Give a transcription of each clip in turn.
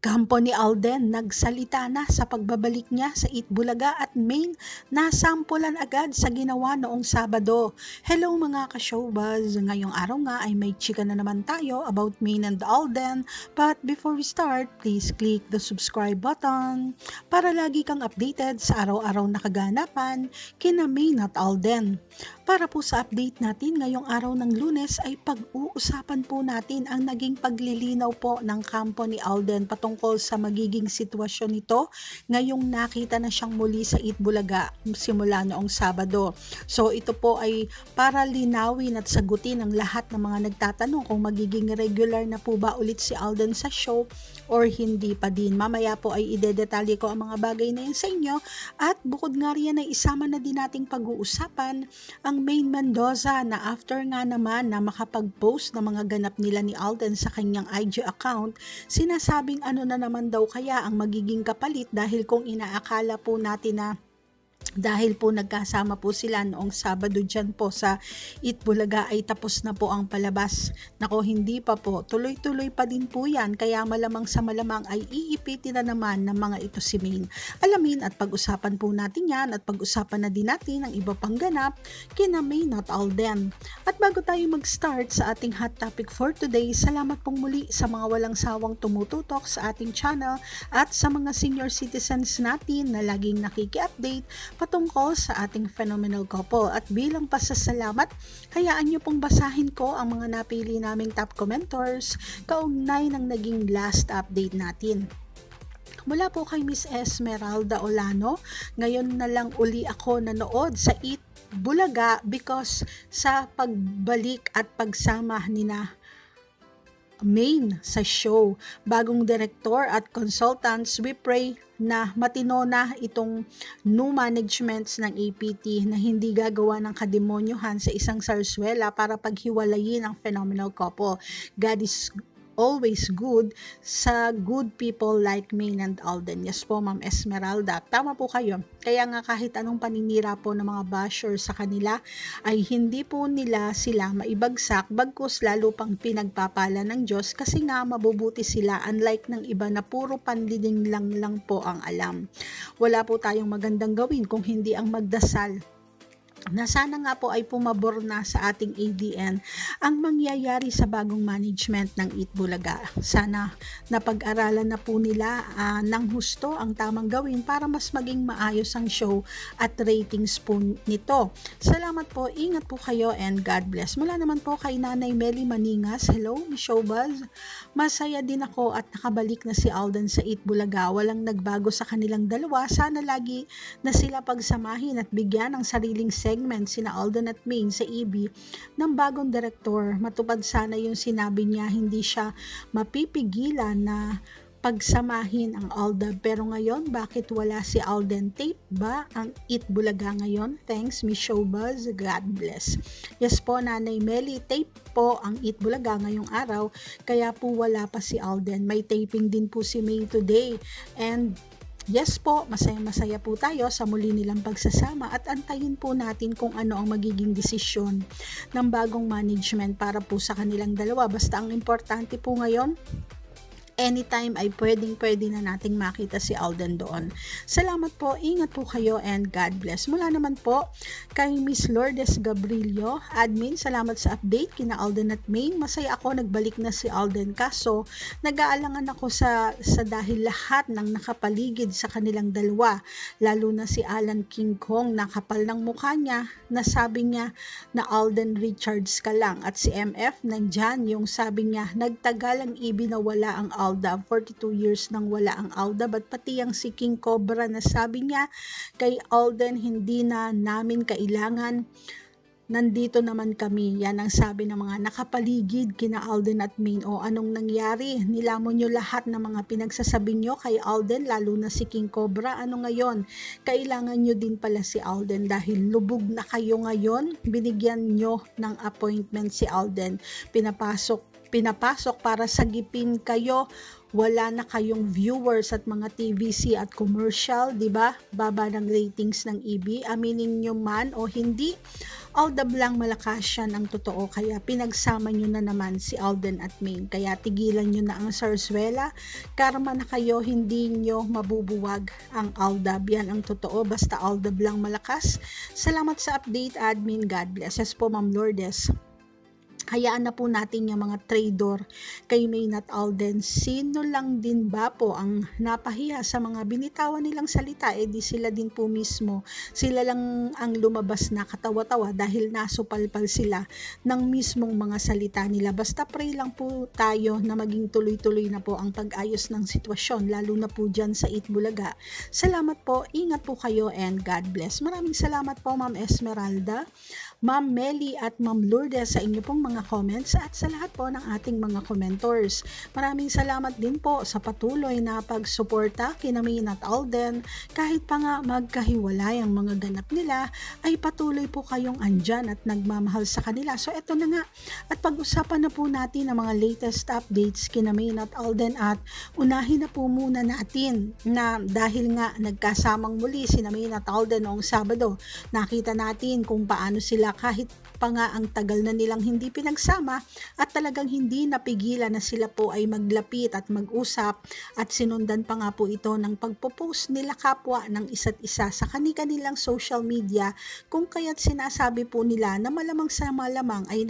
Kampo ni Alden nagsalita na sa pagbabalik niya sa Eat Bulaga at Maine na sampulan agad sa ginawa noong Sabado. Hello mga ka-showbuzz! Ngayong araw nga ay may chika na naman tayo about Maine and Alden. But before we start, please click the subscribe button para lagi kang updated sa araw-araw na kaganapan kina Maine at Alden. Para po sa update natin ngayong araw ng Lunes ay pag-uusapan po natin ang naging paglilinaw po ng kampo ni Alden patungkol sa magiging sitwasyon nito ngayong nakita na siyang muli sa Eat Bulaga simula noong Sabado. So ito po ay para linawin at sagutin ang lahat ng mga nagtatanong kung magiging regular na po ba ulit si Alden sa show or hindi pa din. Mamaya po ay idedetalye ko ang mga bagay na yun sa inyo at bukod nga riyan ay isama na din nating pag-uusapan ang Maine Mendoza na after nga naman na makapag-post ng mga ganap nila ni Alden sa kanyang IG account, sinasabing ano na naman daw kaya ang magiging kapalit dahil kung inaakala po natin na dahil po nagkasama po sila noong Sabado dyan po sa Eat Bulaga ay tapos na po ang palabas. Nako, hindi pa po. Tuloy-tuloy pa din po yan. Kaya malamang sa malamang ay iipitin na naman ng mga ito si Maine. Alamin at pag-usapan po natin yan at pag-usapan na din natin ang iba pang ganap kina Maine at Alden. At bago tayo mag-start sa ating hot topic for today, salamat pong muli sa mga walang sawang tumututok sa ating channel at sa mga senior citizens natin na laging nakiki-update patungkol sa ating phenomenal couple. At bilang pasasalamat, hayaan niyo pong basahin ko ang mga napili naming top commenters kaugnay ng naging last update natin. Mula po kay Miss Esmeralda Olano, ngayon na lang uli ako nanood sa Eat Bulaga because sa pagbalik at pagsama nina Maine sa show. Bagong director at consultants, we pray na matino na itong new managements ng APT na hindi gagawa ng kademonyohan sa isang sarswela para paghiwalayin ang phenomenal couple. God is always good sa good people like Maine and Alden. Yes po, Ma'am Esmeralda. Tama po kayo. Kaya nga kahit anong paninira po ng mga basher sa kanila ay hindi po nila sila maibagsak bagkus lalo pang pinagpapala ng Diyos kasi nga mabubuti sila unlike ng iba na puro panliling lang po ang alam. Wala po tayong magandang gawin kung hindi ang magdasal na sana nga po ay pumabor na sa ating ADN ang mangyayari sa bagong management ng Eat Bulaga. Sana napag-aralan na po nila ng husto ang tamang gawin para mas maging maayos ang show at ratings po nito. Salamat po, ingat po kayo and God bless. Mula naman po kay Nanay Meli Maningas, hello, Miss Showbuzz. Masaya din ako at nakabalik na si Alden sa Eat Bulaga. Walang nagbago sa kanilang dalawa. Sana lagi na sila pagsamahin at bigyan ng sariling segment sina Alden at Maine sa EB ng bagong direktor. Matupad sana yung sinabi niya, hindi siya mapipigilan na pagsamahin ang Alda. Pero ngayon, bakit wala si Alden? Tape ba ang Eat Bulaga ngayon? Thanks, Miss Showbuzz. God bless. Yes po, Nanay Meli, tape po ang Eat Bulaga ngayong araw. Kaya po wala pa si Alden. May taping din po si Maine today. And yes po, masaya-masaya po tayo sa muli nilang pagsasama at antayin po natin kung ano ang magiging desisyon ng bagong management para po sa kanilang dalawa. Basta ang importante po ngayon, anytime ay pwede na nating makita si Alden doon. Salamat po, ingat po kayo and God bless. Mula naman po kay Miss Lourdes Gabrilio, admin, salamat sa update kina Alden at Maine. Masaya ako nagbalik na si Alden kaso nag-aalangan ako sa dahil lahat ng nakapaligid sa kanilang dalawa, lalo na si Alan King Kong na kapal ng mukha niya, nasabi niya na Alden Richards ka lang at si MF nandyan yung sabi niya nagtagal ang ibinawala ang Alda, 42 years nang wala ang Alda, but pati ang si King Cobra na sabi niya kay Alden hindi na namin kailangan, nandito naman kami. Yan ang sabi ng mga nakapaligid kina Alden at Maine. O anong nangyari? Nilamon nyo lahat ng mga pinagsasabi nyo kay Alden, lalo na si King Cobra. Ano ngayon? Kailangan nyo din pala si Alden dahil lubog na kayo ngayon. Binigyan nyo ng appointment si Alden. Pinapasok para sagipin kayo, wala na kayong viewers at mga TVC at commercial, di ba? Baba ng ratings ng EB. Aminin nyo man o hindi, Aldab lang malakas yan ang totoo, kaya pinagsama nyo na naman si Alden at Maine. Kaya tigilan nyo na ang sarsuela, karma na kayo, hindi nyo mabubuwag ang Aldab. Yan ang totoo, basta Aldab lang malakas. Salamat sa update, admin. God bless. Yes po, Ma'am Lourdes. Hayaan na po natin yung mga trader kay Maine at Alden. Sino lang din ba po ang napahiya sa mga binitawan nilang salita? Eh di sila din po mismo. Sila lang ang lumabas na katawa-tawa dahil nasupalpal sila ng mismong mga salita nila. Basta pray lang po tayo na maging tuloy-tuloy na po ang pag-ayos ng sitwasyon, lalo na po dyan sa Itbulaga. Salamat po, ingat po kayo and God bless. Maraming salamat po, Ma'am Esmeralda, Ma'am Melly at Ma'am Lourdes sa inyo pong mga comments at sa lahat po ng ating mga commentors. Maraming salamat din po sa patuloy na pagsuporta kina Maine at Alden. Kahit pa nga magkahiwalay ang mga ganap nila, ay patuloy po kayong andyan at nagmamahal sa kanila. So eto na nga, at pag-usapan na po natin ang mga latest updates kina Maine at Alden, at unahin na po muna natin na dahil nga nagkasamang muli sina Maine at Alden noong Sabado, nakita natin kung paano sila kahit pa nga ang tagal na nilang hindi pinagsama at talagang hindi napigilan na sila po ay maglapit at mag-usap, at sinundan pa nga po ito ng pagpo-post nila kapwa ng isa't isa sa kanilang social media, kung kaya't sinasabi po nila na malamang sa malamang ay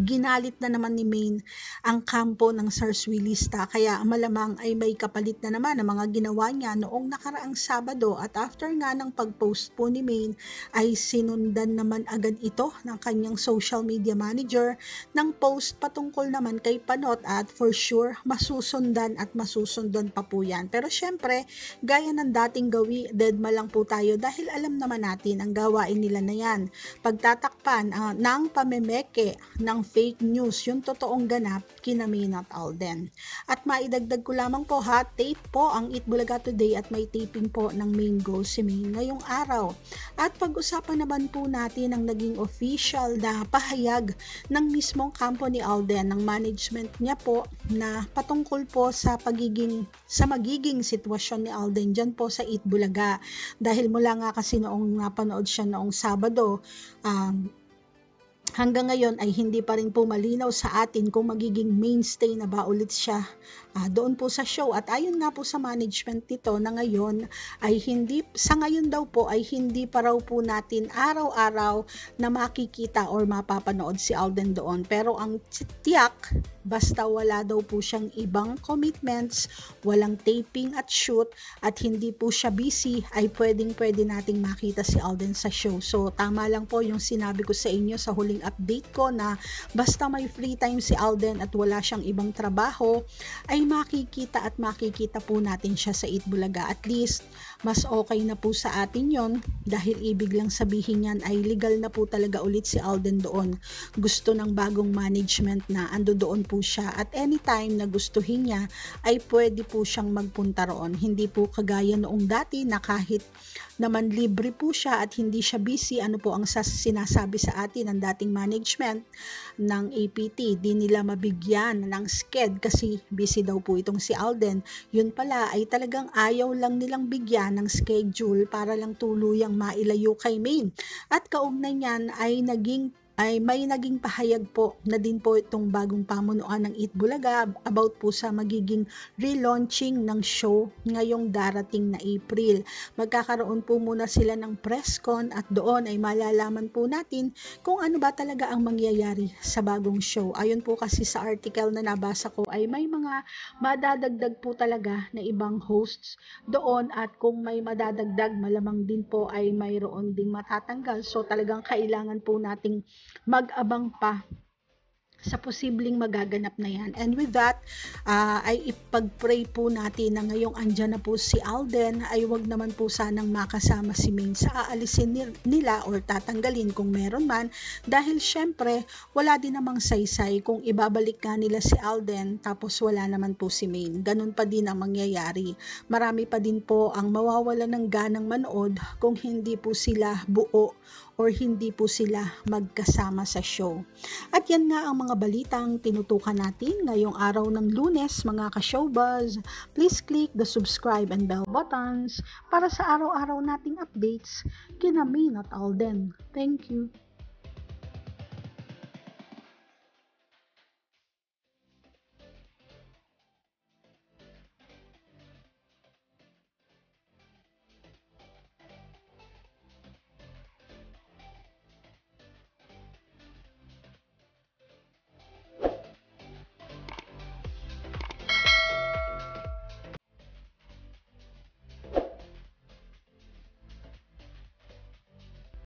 ginalit na naman ni Maine ang kampo ng Sarswilista, kaya malamang ay may kapalit na naman ang mga ginawa niya noong nakaraang Sabado. At after nga ng pag-post po ni Maine ay sinundan naman agad ito ng kanyang social media manager ng post patungkol naman kay Panot, at for sure masusundan at masusundan pa po yan. Pero syempre, gaya ng dating deadma lang po tayo dahil alam naman natin ang gawain nila na yan, pagtatakpan ng pamemeke ng fake news, yung totoong ganap kina Maine at Alden. At maidagdag ko lamang po, ha, tape po ang Itbulaga today at may taping po ng Main Goal si Maine ngayong araw. At pag-usapan naman po natin ang naging official na pahayag ng mismong kampo ni Alden, ng management niya po, na patungkol po sa magiging sitwasyon ni Alden dyan po sa Itbulaga. Dahil mula nga kasi noong napanood siya noong Sabado, hanggang ngayon ay hindi pa rin po malinaw sa atin kung magiging mainstay na ba ulit siya doon po sa show. At ayon nga po sa management nito na ngayon ay sa ngayon daw po ay hindi pa raw po natin araw-araw na makikita or mapapanood si Alden doon. Pero ang tiyak, basta wala daw po siyang ibang commitments, walang taping at shoot, at hindi po siya busy, ay pwede nating makita si Alden sa show. So tama lang po yung sinabi ko sa inyo sa huling update ko na basta may free time si Alden at wala siyang ibang trabaho, ay makikita po natin siya sa Itbulaga. At least mas okay na po sa atin yon, dahil ibig lang sabihin yan ay legal na po talaga ulit si Alden doon. Gusto ng bagong management na ando doon po siya, at anytime na gustuhin niya ay pwede po siyang magpunta roon. Hindi po kagaya noong dati na kahit naman libre po siya at hindi siya busy, ano po ang sinasabi sa atin ng dating management ng APT, di nila mabigyan ng sked kasi busy daw po itong si Alden. Yun pala ay talagang ayaw lang nilang bigyan ng schedule para lang tuluyang mailayo kay Maine. At kaugnay niyan ay may naging pahayag po na din po itong bagong pamunuan ng Itbulaga about po sa magiging relaunching ng show ngayong darating na April. Magkakaroon po muna sila ng press con, at doon ay malalaman po natin kung ano ba talaga ang mangyayari sa bagong show. Ayon po kasi sa article na nabasa ko ay may mga madadagdag po talaga na ibang hosts doon, at kung may madadagdag malamang din po ay mayroon ding matatanggal. So talagang kailangan po nating mag-abang pa sa posibleng magaganap na yan. And with that, ay ipag-pray po natin na ngayong andyan na po si Alden ay wag naman po sanang makasama si Maine sa aalisin nila or tatanggalin kung meron man, dahil syempre wala din namang saysay kung ibabalik nga nila si Alden tapos wala naman po si Maine. Ganun pa din ang mangyayari. Marami pa din po ang mawawala ng ganang manood kung hindi po sila buo or hindi po sila magkasama sa show. At yan nga ang mga balitang tinutukan natin ngayong araw ng Lunes mga ka-showbuzz. Please click the subscribe and bell buttons para sa araw-araw nating updates kina Main at Alden. Thank you.